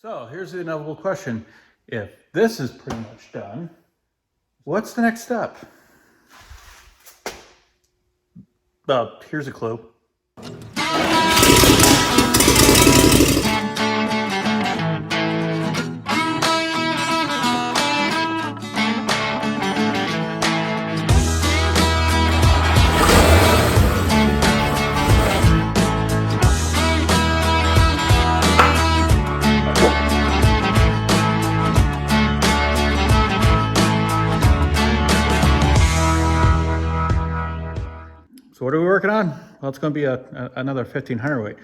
So here's the inevitable question. If this is pretty much done, what's the next step? Here's a clue. So what are we working on? Well, it's going to be another 1500 weight,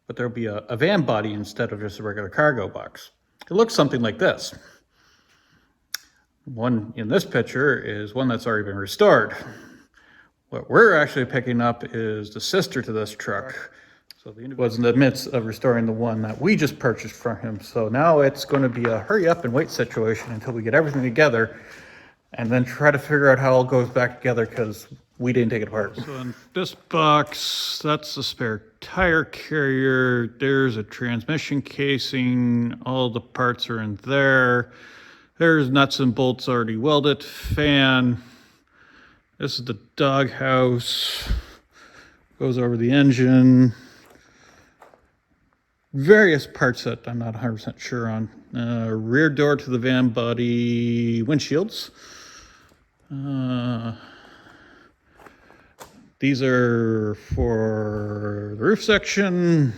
but there'll be a van body instead of just a regular cargo box. It looks something like this. One in this picture is one that's already been restored. What we're actually picking up is the sister to this truck. So the individual was in the midst of restoring the one that we just purchased from him. So now it's going to be a hurry up and wait situation until we get everything together and then try to figure out how it all goes back together because we didn't take it apart. So in this box, that's the spare tire carrier. There's a transmission casing. All the parts are in there. There's nuts and bolts already welded. Fan. This is the doghouse. Goes over the engine. Various parts that I'm not 100% sure on. Rear door to the van body windshields. These are for the roof section.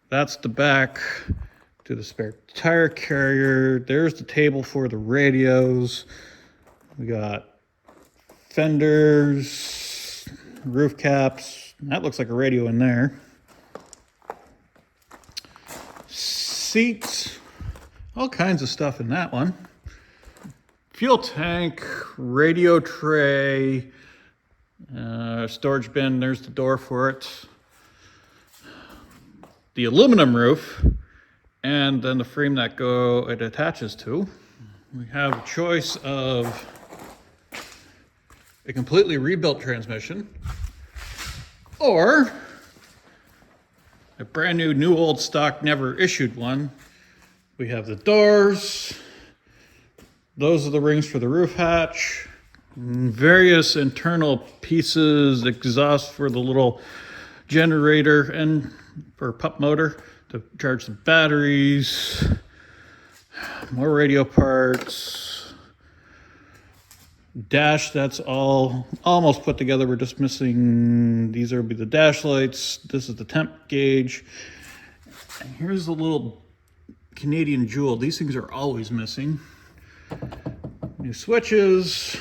That's the back to the spare tire carrier. There's the table for the radios. We got fenders, roof caps. That looks like a radio in there. Seats, all kinds of stuff in that one. Fuel tank, radio tray, storage bin, there's the door for it. The aluminum roof, and then the frame that it attaches to. We have a choice of a completely rebuilt transmission or a brand new old stock, never issued one. We have the doors. Those are the rings for the roof hatch. Various internal pieces, exhaust for the little generator and for pup motor to charge the batteries. More radio parts. Dash, that's all almost put together. We're just missing, these will be the dash lights. This is the temp gauge. And here's the little Canadian jewel. These things are always missing. New switches,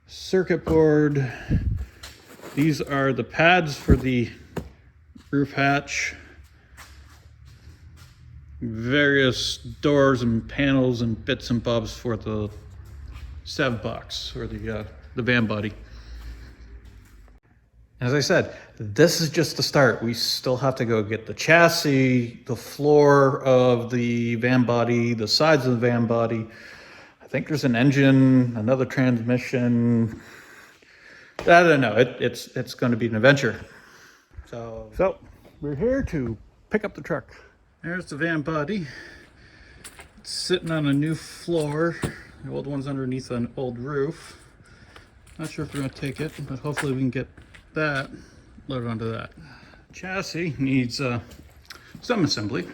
circuit board. These are the pads for the roof hatch. Various doors and panels and bits and bobs for the SEV box or the van body. As I said, this is just the start. We still have to go get the chassis, the floor of the van body, the sides of the van body. I think there's an engine, another transmission. I don't know. It's going to be an adventure. So we're here to pick up the truck. There's the van body. It's sitting on a new floor. The old one's underneath an old roof. Not sure if we're going to take it, but hopefully we can get that loaded onto that. Chassis needs some assembly.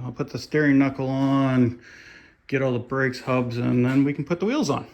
I'll put the steering knuckle on, get all the brakes, hubs, and then we can put the wheels on.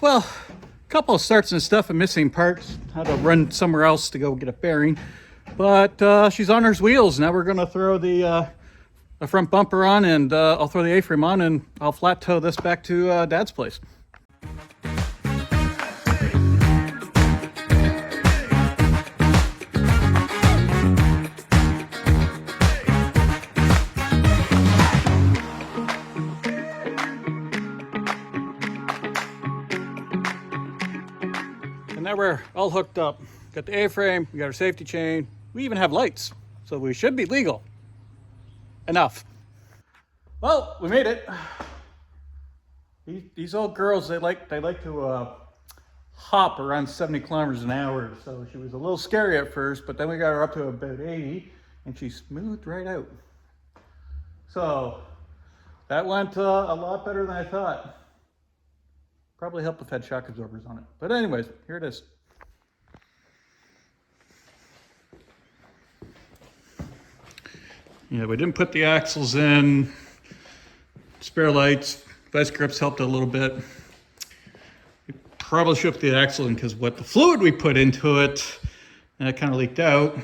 Well, a couple of starts and stuff and missing parts. Had to run somewhere else to go get a bearing. But she's on her wheels. Now we're going to throw the a front bumper on, and I'll throw the A-frame on, and I'll flat tow this back to Dad's place. And now we're all hooked up. Got the A-frame, we got our safety chain, we even have lights, so we should be legal. Enough. Well, we made it. These old girls, they like to hop around 70 kilometers an hour, so she was a little scary at first, but then we got her up to about 80, and she smoothed right out. So that went a lot better than I thought. Probably helped if I had shock absorbers on it. But anyways, here it is. Yeah, we didn't put the axles in. Spare lights, vice grips helped a little bit. We probably should put the axle in because what the fluid we put into it, and it kind of leaked out.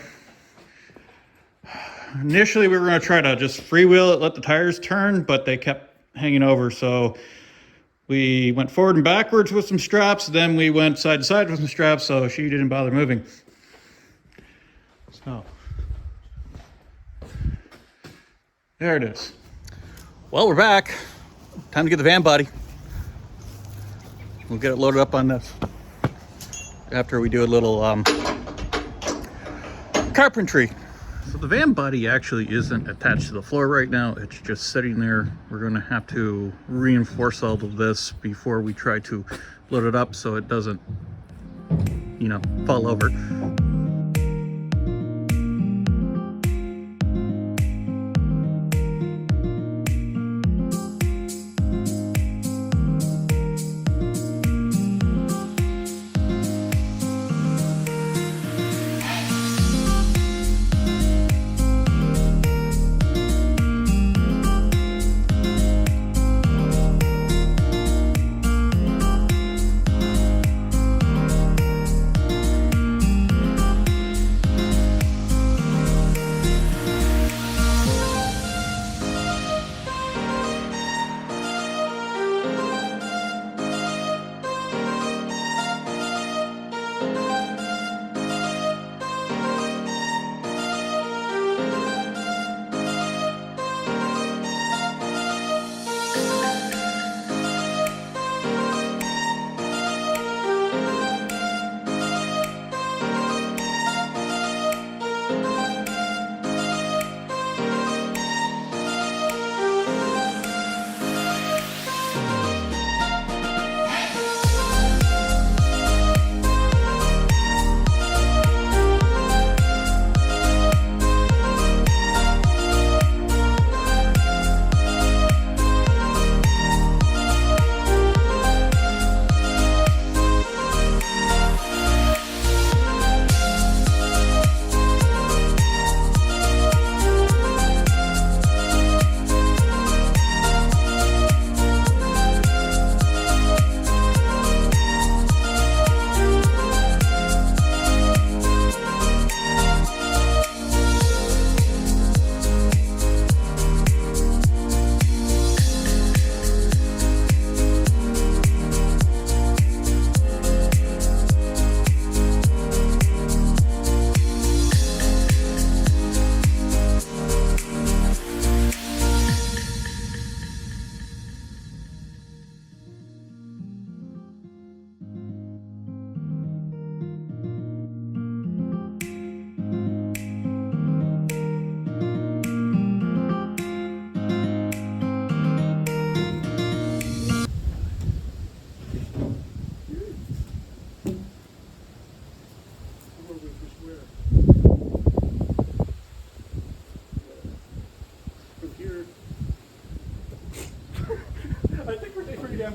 Initially, we were going to try to just freewheel it, let the tires turn, but they kept hanging over, so we went forward and backwards with some straps, then we went side to side with some straps, so she didn't bother moving. So, there it is. Well, we're back. Time to get the van body. We'll get it loaded up on this after we do a little carpentry. So the van body actually isn't attached to the floor right now. It's just sitting there. We're going to have to reinforce all of this before we try to load it up so it doesn't, you know, fall over.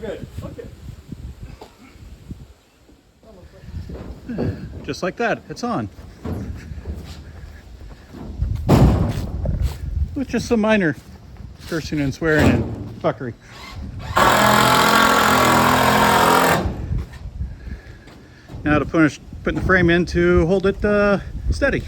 good. Okay. Just like that, it's on. With just some minor cursing and swearing and fuckery. Now to put the frame in to hold it steady.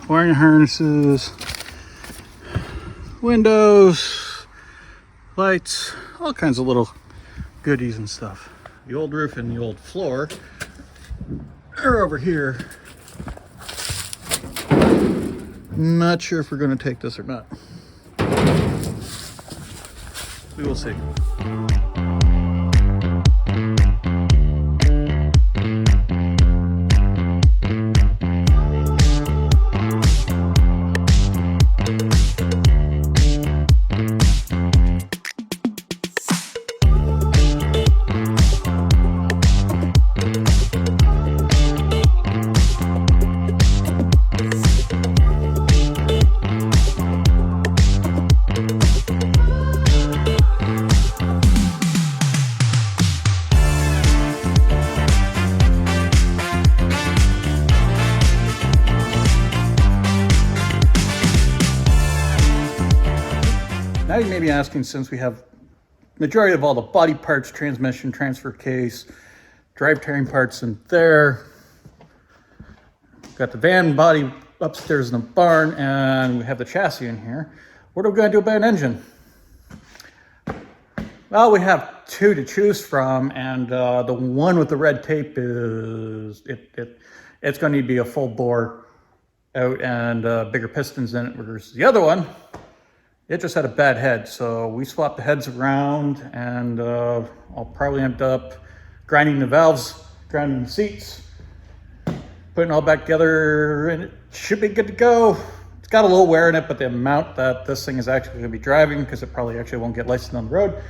wiring harnesses, windows, lights, all kinds of little goodies and stuff. The old roof and the old floor are over here. Not sure if we're going to take this or not. We will see. Now you may be asking, since we have majority of all the body parts, transmission, transfer case, drivetrain parts in there, got the van body upstairs in the barn, and we have the chassis in here, what are we going to do about an engine? Well, we have two to choose from, and the one with the red tape is, it's going to need to be a full bore out and bigger pistons in it, versus the other one, it just had a bad head. So we swapped the heads around, and I'll probably end up grinding the valves, grinding the seats, putting it all back together, and it should be good to go. It's got a little wear in it, but the amount that this thing is actually going to be driving, because it probably actually won't get licensed on the road,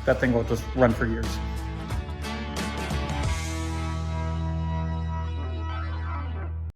that thing will just run for years.